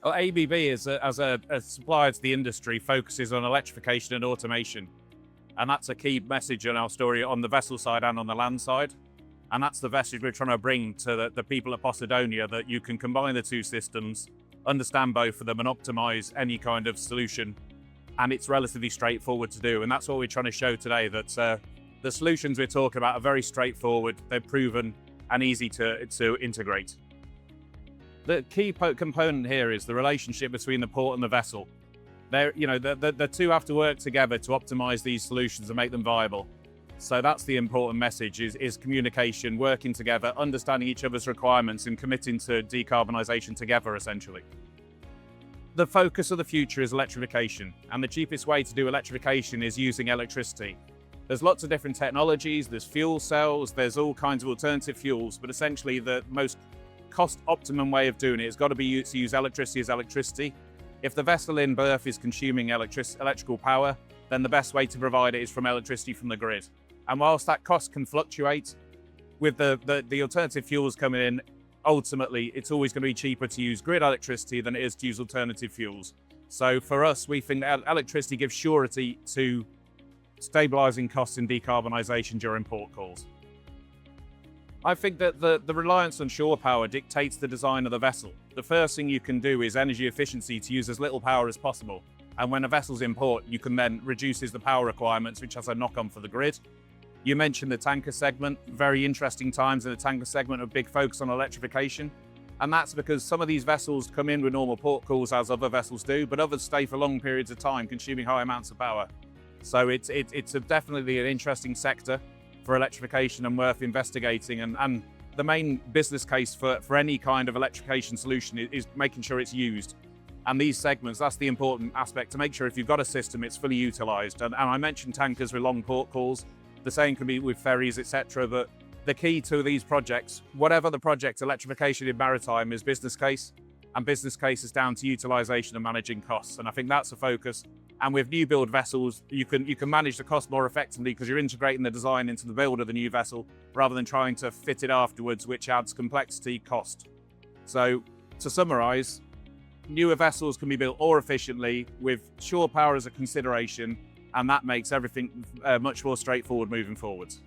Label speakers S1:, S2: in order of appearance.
S1: Well, ABB as a supplier to the industry focuses on electrification and automation. And that's a key message in our story on the vessel side and on the land side. And that's the message we're trying to bring to the people at Posidonia, that you can combine the two systems, understand both of them and optimize any kind of solution. And it's relatively straightforward to do. And that's what we're trying to show today, that the solutions we're talking about are very straightforward, they're proven and easy to integrate. The key component here is the relationship between the port and the vessel. The two have to work together to optimize these solutions and make them viable. So that's the important message, is communication, working together, understanding each other's requirements and committing to decarbonisation together, essentially. The focus of the future is electrification, and the cheapest way to do electrification is using electricity. There's lots of different technologies, there's fuel cells, there's all kinds of alternative fuels, but essentially the most cost optimum way of doing it has got to be to use electricity as electricity. If the vessel in berth is consuming electrical power, then the best way to provide it is from electricity from the grid. And whilst that cost can fluctuate, with the alternative fuels coming in, ultimately it's always going to be cheaper to use grid electricity than it is to use alternative fuels. So for us, we think that electricity gives surety to stabilising costs in decarbonisation during port calls. I think that the reliance on shore power dictates the design of the vessel. The first thing you can do is energy efficiency, to use as little power as possible. And when a vessel's in port, you can then reduces the power requirements, which has a knock-on for the grid. You mentioned the tanker segment, very interesting times in the tanker segment, a big focus on electrification. And that's because some of these vessels come in with normal port calls, as other vessels do, but others stay for long periods of time, consuming high amounts of power. So it's definitely an interesting sector for electrification and worth investigating. And the main business case for any kind of electrification solution is making sure it's used. And these segments, that's the important aspect, to make sure if you've got a system, it's fully utilised. And I mentioned tankers with long port calls. The same can be with ferries, etc. But the key to these projects, whatever the project, electrification in maritime is business case, and business case is down to utilisation and managing costs. And I think that's a focus. And with new build vessels, you can manage the cost more effectively because you're integrating the design into the build of the new vessel rather than trying to fit it afterwards, which adds complexity, cost. So to summarise, newer vessels can be built more efficiently with shore power as a consideration, and that makes everything much more straightforward moving forwards.